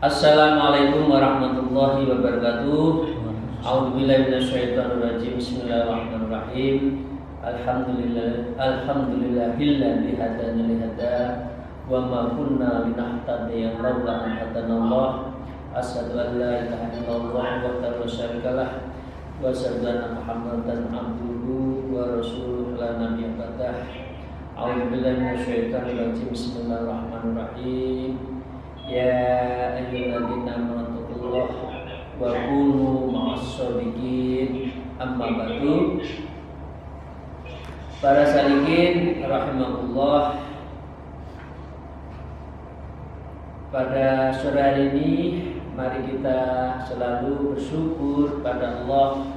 Assalamualaikum warahmatullahi wabarakatuh. A'udzubillahi minasyaitonirrajim. Bismillahirrahmanirrahim. Alhamdulillahilladzi hadana li hada wa ma kunna linahtadiya laula an hadanallah. Asyhadu an la ilaha illallah wa la syarika lah wa asyhadu anna Muhammadan abduhu wa rasuluhu la nabiyya ba'dah. A'udzubillahi minasyaitonirrajim. Bismillahirrahmanirrahim. Ya ayyuhalladzina amanu taqullaha wa kunu ma'as-shadiqin. Amma ba'du. Para salikin rahimakumullah, pada sore hari ini mari kita selalu bersyukur pada Allah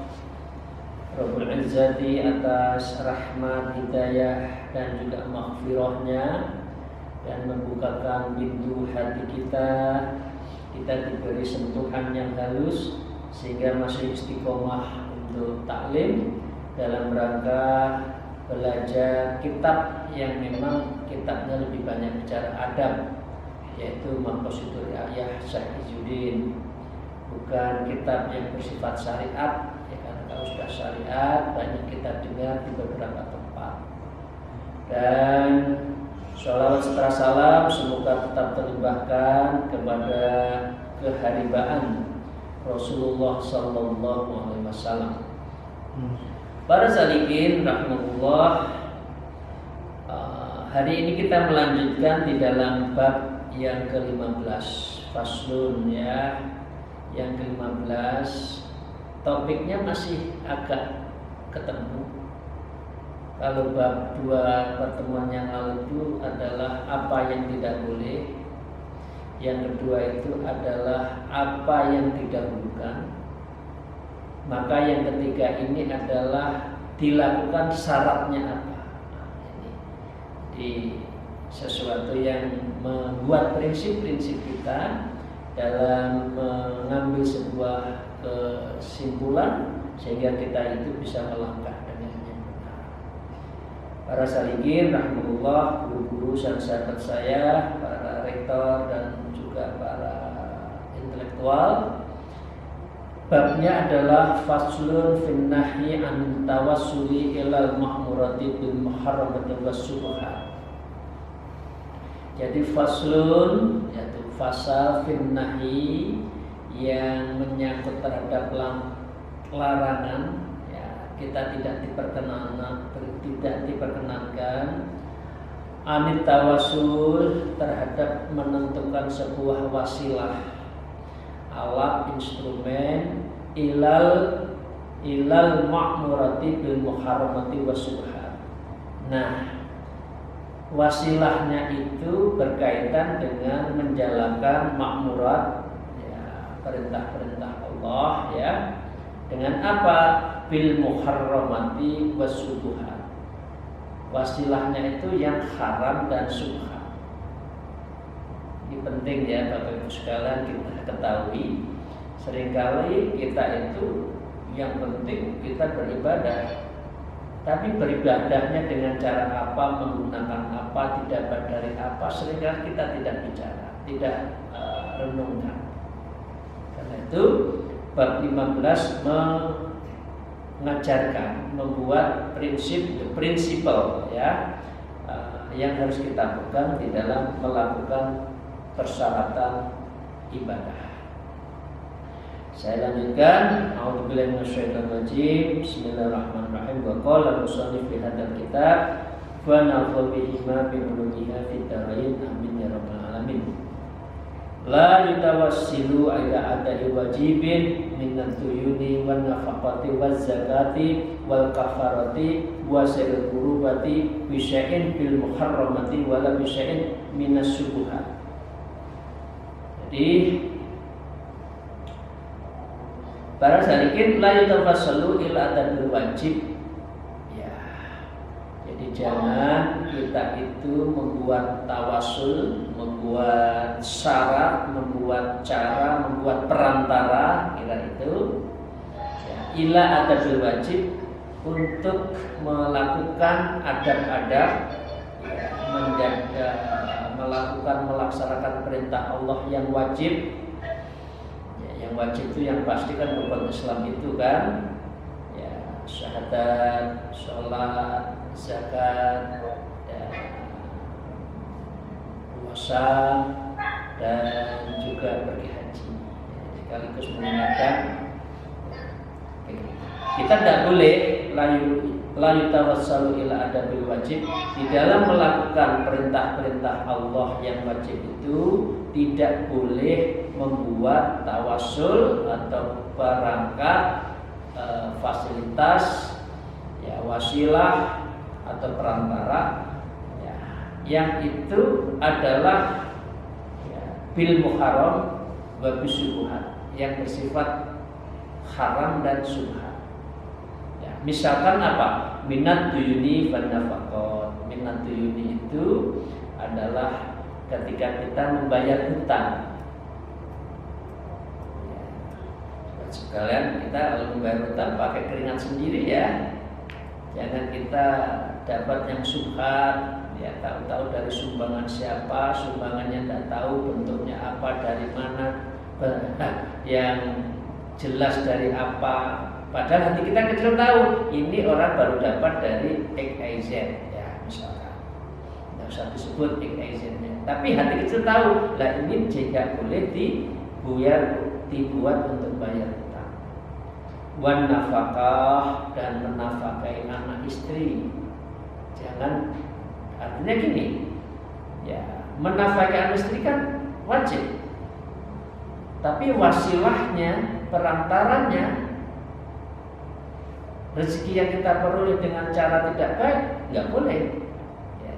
Rabbul Izzati atas rahmat, hidayah dan juga maghfirahnya, dan membukakan pintu hati kita diberi sentuhan yang halus sehingga masih istiqomah untuk taklim dalam rangka belajar kitab yang memang kitabnya lebih banyak bicara adab, yaitu Maqasidul Ra'iyah Syekh Izzuddin. Bukan kitab yang bersifat syariat, ya, karena kalau sudah syariat banyak kita dengar di beberapa tempat. Dan sholawat serta salam semoga tetap terlimpahkan kepada keharibaan Rasulullah Sallallahu Alaihi Wasallam. Para salikin rahmatullah, hari ini kita melanjutkan di dalam bab yang ke-15, faslun, ya, yang ke-15. Topiknya masih agak ketemu. Kalau bab 2 pertemuan yang lalu itu adalah apa yang tidak boleh, yang kedua itu adalah apa yang didahulukan, maka yang ketiga ini adalah dilakukan syaratnya apa. Jadi sesuatu yang membuat prinsip-prinsip kita dalam mengambil sebuah kesimpulan sehingga kita itu bisa melangkah. Para salikin rahmatullah, guru-guru dan sahabat saya, para rektor dan juga para intelektual, babnya adalah faslun fin nahyi an tawassuli ilal ma'murati bil muharramati was subhat. Jadi faslun yaitu fasal fin nahyi yang menyangkut terhadap larangan, kita tidak diperkenankan anit tawasul terhadap menentukan sebuah wasilah, alat, instrumen ilal ma'murati bil muharramati was subhat. Nah, wasilahnya itu berkaitan dengan menjalankan ma'murat, ya, perintah-perintah Allah, ya. Dengan apa? Bil muharramati was subhat. Wasilahnya itu yang haram dan subhat. Ini penting, ya, Bapak Ibu sekalian, kita ketahui. Seringkali kita itu yang penting kita beribadah, tapi beribadahnya dengan cara apa, menggunakan apa, didapat dari apa, seringkali kita tidak bicara, tidak renungkan. Karena itu bab 15 mengajarkan, membuat prinsipal, ya, yang harus kita pegang di dalam melakukan persyaratan ibadah. Saya lanjutkan. A'udzubillahi minasyaitonirrajim. Bismillahirrahmanirrahim. Wa qala musannif fi hadzal kitab wa nafa'u bihi ma bi ulumiha fid darain. Amin ya rabbal alamin. La yutawassilu ila adai wajibin minat tuyuni wan nafaqati waz zakati wal kafarati wa sa'il qurubati bi syai'in bil muharramati wala bi syai'in minas syubhat. Jadi para salikin la yutawassalu ila adai wajib, ya. Jadi jangan kita itu membuat tawasul, membuat syarat, membuat cara, membuat perantara, kira itu, ya, ila adabil wajib, untuk melakukan adab-adab, ya, melaksanakan perintah Allah yang wajib Yang wajib itu yang pasti kan rukun Islam itu kan, ya syahadat, sholat, zakat, ya, puasa, dan juga pergi haji. Sekaligus mengingatkan kita tidak boleh layu tawassalu ila adabil wajib. Di dalam melakukan perintah-perintah Allah yang wajib itu tidak boleh membuat tawassul atau perangkat fasilitas, ya, wasilah atau perantara, ya, yang itu adalah, ya, bil muharram wa bisyubhat, yang bersifat haram dan syubhat. Misalkan apa? Minat duyuni van nafaqat. Minat duyuni itu adalah ketika kita membayar hutang. Ya. Sekalian kita kalau membayar hutang pakai keringat sendiri ya. Jangan kita dapat yang subhat, ya tahu-tahu dari sumbangan siapa, sumbangannya tidak tahu bentuknya apa, dari mana, yang jelas dari apa. Padahal hati kita kecil tahu ini orang baru dapat dari XYZ, ya misalkan, tidak usah disebut XYZ-nya, tapi hati kecil tahu lah ini jika boleh dibuat untuk bayar hutang. Wan nafkah, dan menafkahi anak istri. Jangan, artinya gini, ya menafkahi anak istri kan wajib, tapi wasilahnya, perantaranya, rezeki yang kita peroleh dengan cara tidak baik nggak boleh. Ya.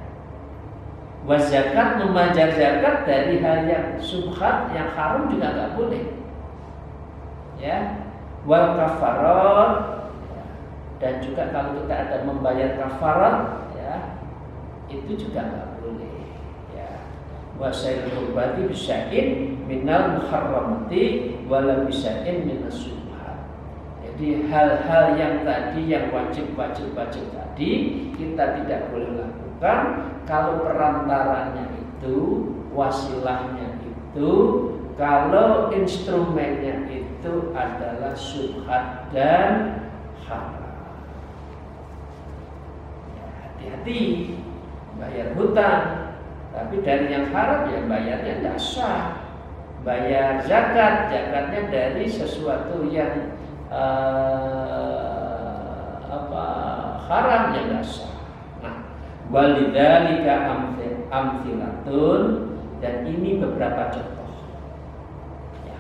Wazakat, membayar zakat dari hal yang subhat, yang haram juga nggak boleh. Ya. Wal kafarat, ya. Dan juga kalau kita ada membayar kafarat, ya, itu juga nggak boleh. Ya. Wasail qurbati bisya'in minal muharramati wala bisya'in minas subhat. Jadi hal-hal yang tadi, yang wajib tadi kita tidak boleh lakukan kalau perantaranya itu, wasilahnya itu, kalau instrumennya itu adalah syubhat dan haram. Ya, hati-hati bayar hutang, tapi dari yang haram ya bayarnya tidak sah. Bayar zakat, zakatnya dari sesuatu yang haram, yang sah. Nah, walidzalika amtsilatun, dan ini beberapa contoh. Ya.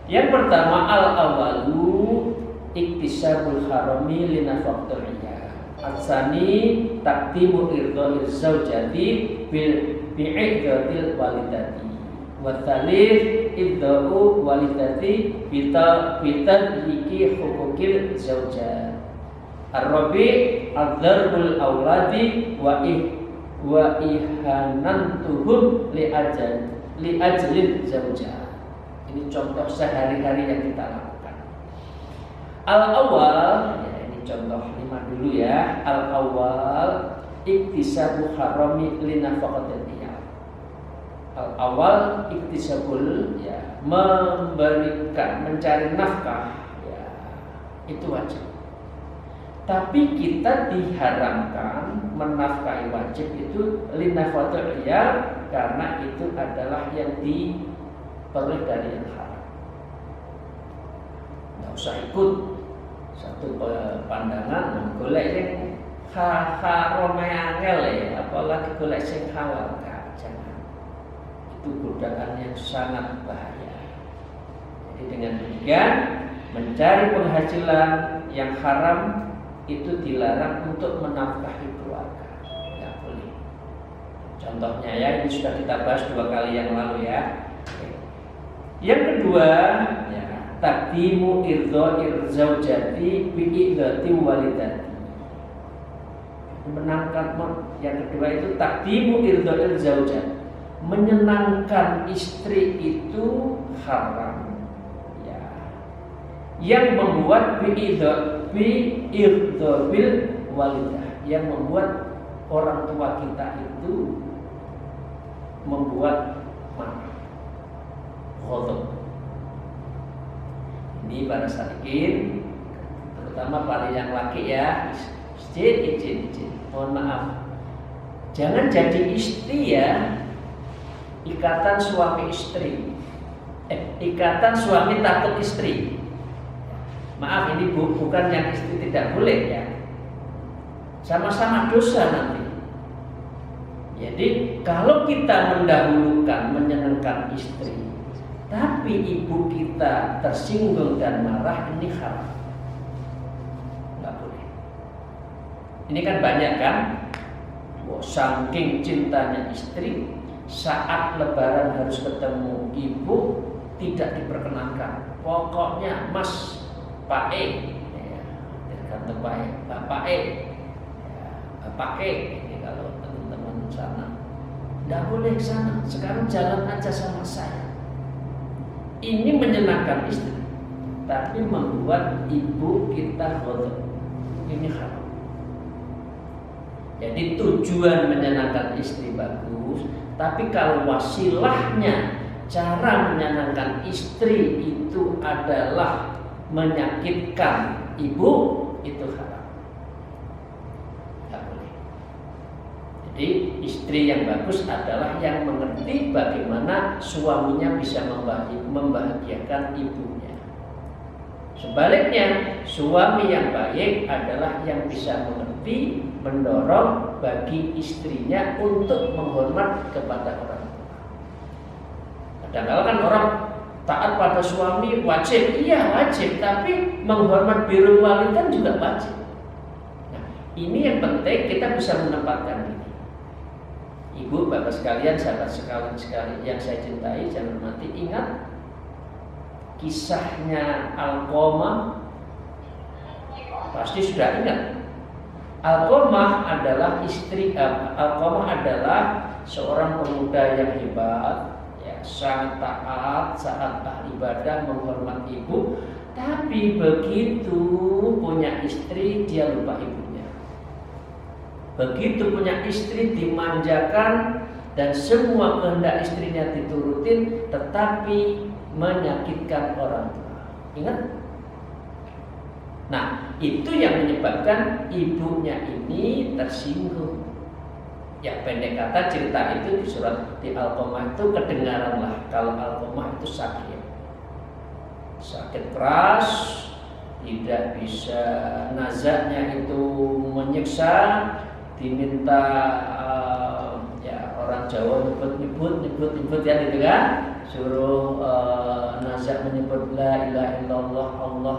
Yang pertama, al-awalu iktisabul harami linafaqatul iyal. Asani taqdimu irdha'il zaujati bi'iddatil walidati. Watsalits idda'u walidati bitanhiki hukukil zaujat. Ar-rabi' adzarbul auladi wa ihanantuhum li ajlil zaujat. Ini contoh sehari-hari yang kita lakukan. Al-awwal, ya ini contoh 5 dulu ya. Al-awwal iktisabu harami linafaqatil iyal. Al-awwal iktisabul, ya memberikan, mencari nafkah, ya itu wajib. Tapi kita diharamkan menafkahi wajib itu linafaqatil iyal, karena itu adalah yang diperoleh dari yang haram. Nggak usah ikut satu pandangan golek yang haram angel ya, apalagi golek sing halal. Jangan. Itu godaan yang sangat bahaya. Jadi dengan demikian mencari penghasilan yang haram itu dilarang untuk menafkahi keluarga. Tidak boleh. Contohnya ya, ini sudah kita bahas 2 kali yang lalu ya. Yang kedua, ya, taqdimu irdha'ir zaujati bi irdhati walidati. Menangkan, yang kedua itu taqdimu irdha'il zaujat. Menyenangkan istri itu haram. Ya. Yang membuat bi irdhabil walidah, yang membuat orang tua kita itu membuat marah, ghadab. Ini para salikin, terutama para yang laki ya, izin. Mohon maaf, jangan jadi istri ya, ikatan suami istri, ikatan suami takut istri. Maaf, ini bukan yang istri tidak boleh ya, sama-sama dosa nanti. Jadi kalau kita mendahulukan menyenangkan istri, tapi ibu kita tersinggung dan marah, ini haram, nggak boleh. Ini kan banyak kan, saking cintanya istri, saat lebaran harus ketemu ibu tidak diperkenankan. Pokoknya Mas Pak E, ya, tergantung Bapak E, ya, Bapak E. Ini kalau teman-teman sana, tidak boleh ke sana. Sekarang jalan aja sama saya. Ini menyenangkan istri, tapi membuat ibu kita ghadab. Ini haram. Jadi tujuan menyenangkan istri bagus, tapi kalau wasilahnya cara menyenangkan istri itu adalah menyakitkan ibu, itu haram. Tidak boleh. Jadi istri yang bagus adalah yang mengerti bagaimana suaminya bisa membahagiakan ibunya. Sebaliknya, suami yang baik adalah yang bisa mengerti, mendorong bagi istrinya untuk menghormat kepada orang tua. Kadang-kadang kan orang taat pada suami wajib, iya wajib, tapi menghormat birrul walidain juga wajib. Nah, ini yang penting kita bisa menempatkan ini. Ibu, bapak sekalian, sahabat sekalian yang saya cintai, jangan mati ingat kisahnya Alqamah, pasti sudah ingat. Alqamah adalah Alqamah adalah seorang pemuda yang hebat, ya, sangat taat, saat ibadah, menghormat ibu. Tapi begitu punya istri, dia lupa ibunya. Begitu punya istri, dimanjakan dan semua kehendak istrinya diturutin, tetapi menyakitkan orang tua. Ingat? Nah, itu yang menyebabkan ibunya ini tersinggung. Ya, pendek kata cerita itu di surat di Alqamah itu kedengaranlah kalau Alqamah itu sakit keras, tidak bisa, nazaknya itu menyiksa, diminta ya orang Jawa nyebut ya gitu kan, suruh nazak menyebut la ilaha illallah, Allah,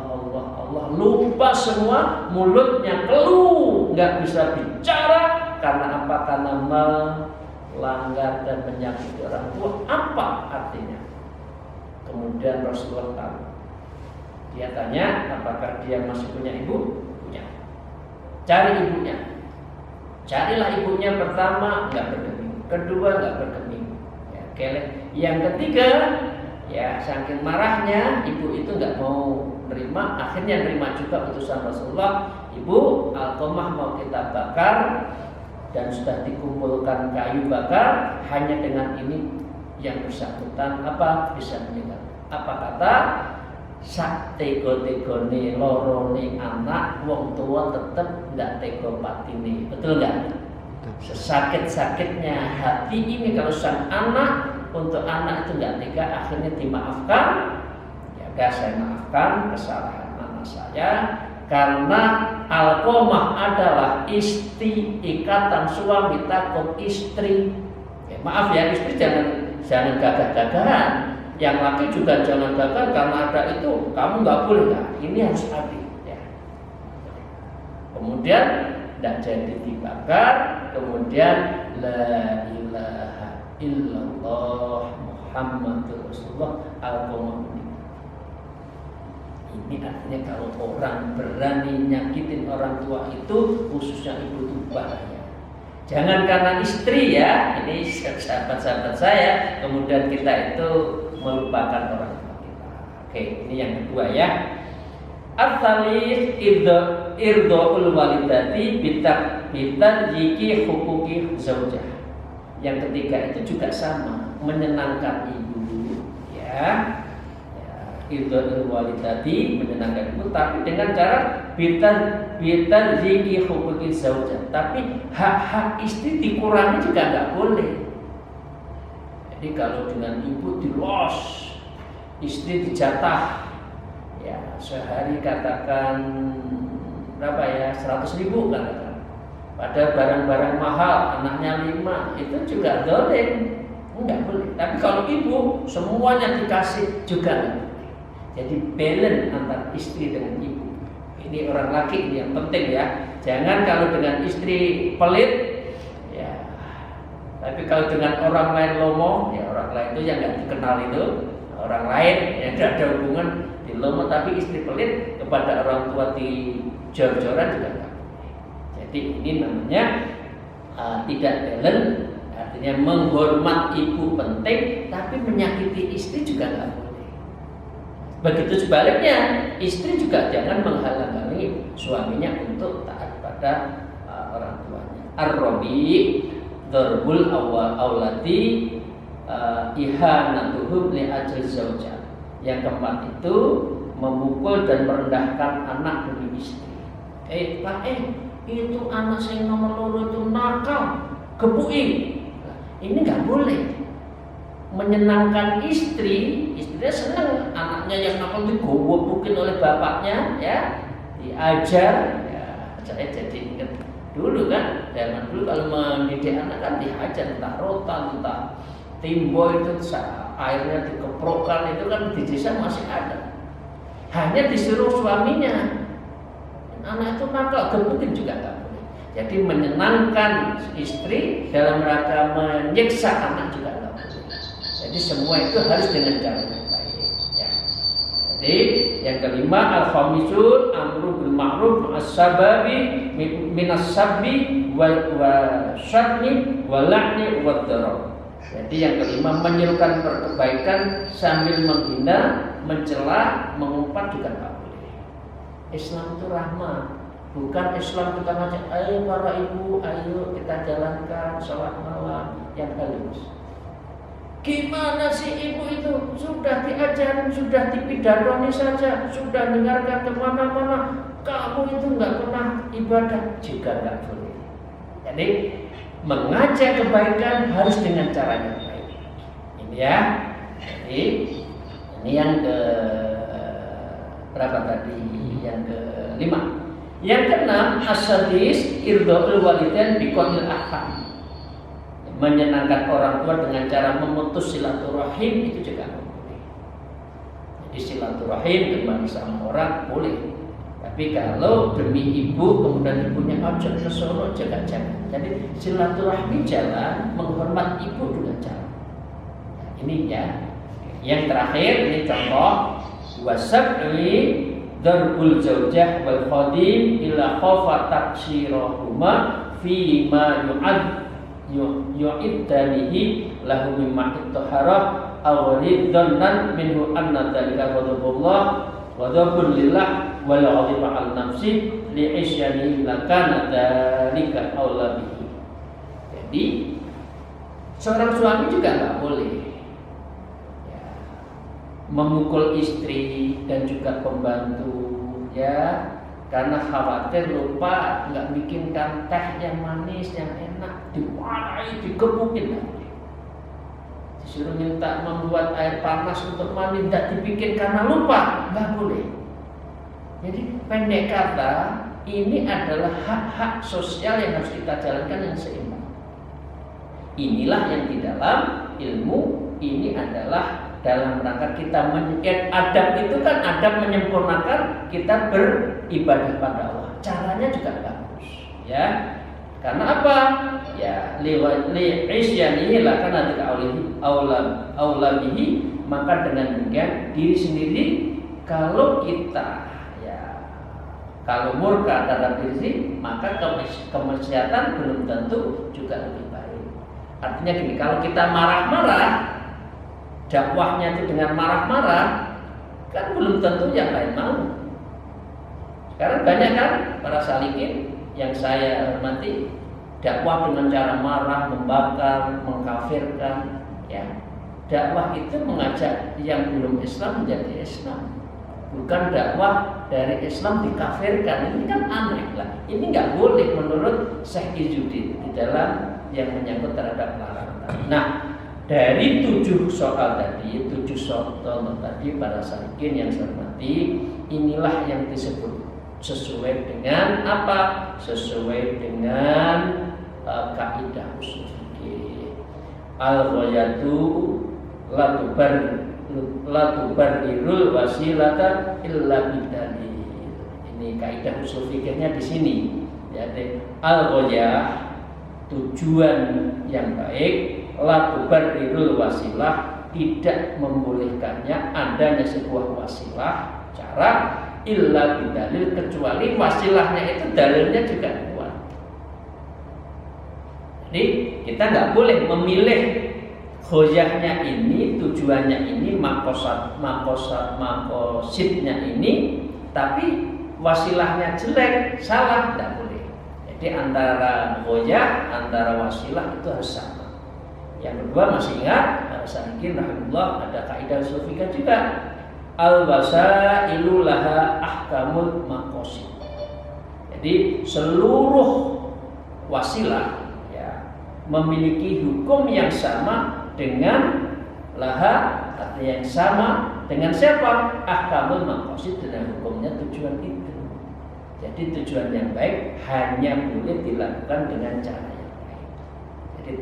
lupa semua, mulutnya keluh, nggak bisa bicara. Karena apa? Karena melanggar dan menyakiti orang tua. Apa artinya? Kemudian Rasulullah tahu. Dia tanya, apakah dia masih punya ibu? Punya. Cari ibunya. Carilah ibunya. Pertama nggak bergeming, kedua nggak bergeming, ya, kelek. Yang ketiga, ya saking marahnya ibu itu nggak mau nerima. Akhirnya nerima juga utusan Rasulullah. Ibu, Alqamah mau kita bakar dan sudah dikumpulkan kayu bakar. Hanya dengan ini yang bersangkutan apa bisa meninggal. Apa kata? Sak tego-tegone lorone anak, wong tua tetep ndak tego patine. Betul nggak? Sesakit-sakitnya hati ini kalau sang anak untuk anak itu nggak tega, akhirnya dimaafkan. Ya udah, saya maafkan kesalahan anak saya. Karena Alqamah adalah istri, ikatan suami takut istri. Ya, maaf ya, istri jangan gagah-gagahan. Yang laki juga jangan gagal karena ada itu kamu nggak boleh. Nah, ini harus adil ya. Kemudian tidak jadi dibakar. Kemudian la ilaha illallah Muhammadur Rasulullah. Alqamah. Ini artinya kalau orang berani nyakitin orang tua itu, khususnya ibu, itu bahaya. Jangan karena istri ya, ini sahabat-sahabat saya, kemudian kita itu melupakan orang tua kita. Oke, ini yang kedua ya. At-tsalits irdaul walidati bitarjiki huquqi zaujah. Yang ketiga itu juga sama, menyenangkan ibu ya. irdha'il walidati, menyenangkan ibu, tapi dengan cara bitan ziki huquqi zaujah. Tapi hak-hak istri dikurangi juga nggak boleh. Jadi kalau dengan ibu dilos, istri dijatah, ya sehari katakan berapa ya, 100.000 katakan. Pada barang-barang mahal, anaknya 5, itu juga dolen, enggak boleh. Tapi kalau ibu semuanya dikasih juga enggak boleh. Jadi balance antara istri dengan ibu. Ini orang laki ini yang penting ya. Jangan kalau dengan istri pelit, ya. Tapi kalau dengan orang lain lomo, ya orang lain itu yang nggak dikenal itu, orang lain yang tidak ada hubungan di lomo, tapi istri pelit kepada orang tua di jor-joran juga enggak boleh. Jadi ini namanya tidak balance. Artinya menghormat ibu penting, tapi menyakiti istri juga nggak boleh. Begitu sebaliknya, istri juga jangan menghalang-halangi suaminya untuk taat pada orang tuanya. Ar-rabi darbul aulati ihanatuhum li ajli zaujah. Yang keempat itu memukul dan merendahkan anak demi istri. Itu anak saya nomor loro itu nakal, gepuin. Ini nggak boleh. Menyenangkan istri, istrinya senang anaknya yang nakal digowokin oleh bapaknya, ya diajar. Ya, saya jadi ingat dulu kan, zaman dulu kalau mendidik anak kan diajar, entah rotan, entah timbo itu airnya dikeprokkan, itu kan di desa masih ada. Hanya disuruh suaminya, anak itu nakal, gebukin juga nggak boleh. Jadi menyenangkan istri dalam rangka menyiksa anak juga nggak boleh. Jadi semua itu harus dengan cara yang baik. Ya. Jadi yang kelima al-khamisul amru bil ma'ruf as-sababi minas sabbi wa syatmi wa la'ni wa darar. Jadi yang kelima menyerukan kebaikan sambil menghina, mencela, mengumpat juga nggak boleh. Islam itu rahmat, bukan Islam kita ngajak, ayo para ibu, ayo kita jalankan sholat malam yang halus. Gimana sih ibu itu sudah diajarin, sudah dipidanoni saja, sudah dengarkan kemana-mana, kamu itu nggak pernah ibadah, juga nggak boleh. Jadi mengajak kebaikan harus dengan cara yang baik. Ini ya. Jadi ini yang ke berapa tadi? Yang ke-5. Yang ke-6 as-sadis irdha'ul walidain biqaulil ahkam. Menyenangkan orang tua dengan cara memutus silaturahim itu juga boleh. Jadi silaturahim kembali sama orang boleh. Tapi kalau demi ibu kemudian ibunya ajak ke Solo juga jangan. Jadi silaturahmi jalan, menghormat ibu dengan cara. Nah, ini ya. Yang terakhir ini contoh wasab'i darbul zaujah wal khadim ila khafa taksirahuma fi ma yu'iddanihi lahu mimma ittaharah aw riddan minhu anna dzalika ghadabullah ghadabun lillah wal ghadiba al nafsi li isyani lakana dzalika aula bihi. Jadi seorang suami juga enggak boleh ya, memukul istri dan juga pembantu ya, karena khawatir lupa nggak bikinkan teh yang manis yang enak, diwarai, digebukin, disuruh minta membuat air panas untuk mandi, tidak dibikin karena lupa, nggak boleh. Jadi pendek kata, ini adalah hak-hak sosial yang harus kita jalankan yang seimbang. Inilah yang di dalam ilmu ini adalah dalam rangka kita adab itu kan adab menyempurnakan kita beribadah pada Allah. Caranya juga bagus, ya. Karena apa? Ya li isyanihi la kana aulabihi, maka dengan demikian diri sendiri kalau kita ya kalau murka terhadap diri maka kemaksiatan belum tentu juga lebih baik. Artinya gini, kalau kita marah-marah dakwahnya itu dengan marah-marah kan belum tentu yang lain mau. Sekarang banyak kan para salikin yang saya hormati dakwah dengan cara marah, membakar, mengkafirkan, ya. Dakwah itu mengajak yang belum Islam menjadi Islam, bukan dakwah dari Islam dikafirkan. Ini kan aneh lah. Ini nggak boleh menurut Syekh Izzuddin di dalam yang menyangkut terhadap larangan. Nah, dari 7 soal tadi, 7 soal tadi para salikin yang saya hormati, inilah yang disebut sesuai dengan apa? Sesuai dengan kaidah usul fikih. Al-ghayatu la tubarrirul wasilata illa bidalil. Ini kaidah usul fikihnya di sini. Jadi al-ghayah, tujuan yang baik, la tubarrirul wasilah, tidak membolehkannya adanya sebuah wasilah cara illa bidalil, kecuali wasilahnya itu dalilnya juga kuat. Jadi kita nggak boleh memilih ghayahnya ini, tujuannya ini, makosidnya ini, tapi wasilahnya jelek, salah, tidak boleh. Jadi antara ghayah, antara wasilah itu harus sama. Yang kedua, masih ingat Salikin rahimahullah ada kaidah usul fikih juga, al-wasailu laha ahkamul maqasid. Jadi seluruh wasilah ya memiliki hukum yang sama dengan laha, artinya yang sama dengan siapa? Ahkamul maqasid, dengan hukumnya tujuan itu. Jadi tujuan yang baik hanya boleh dilakukan dengan cara yang baik. Jadi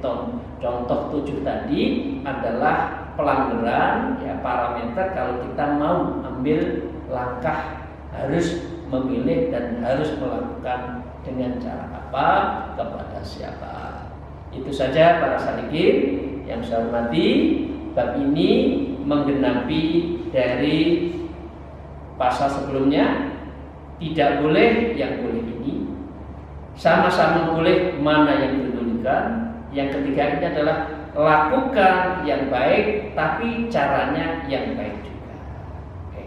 contoh 7 tadi adalah pelanggaran ya, parameter kalau kita mau ambil langkah harus memilih dan harus melakukan dengan cara apa, kepada siapa. Itu saja para salikin yang saya hormati. Bab ini menggenapi dari pasal sebelumnya. Tidak boleh, yang boleh ini. Sama-sama boleh, mana yang didahulukan. Yang ketiga ini adalah lakukan yang baik, tapi caranya yang baik juga. Oke.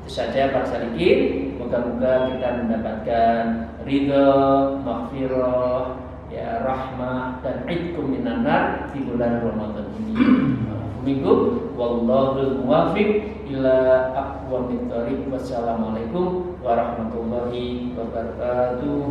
Itu saja para salikin. Moga-moga kita mendapatkan ridho, maghfirah, ya rahmah dan idkum minan nar di bulan Ramadan ini. Minggu wallahul muwaffiq ila aqwamit thoriq. Wassalamualaikum warahmatullahi wabarakatuh.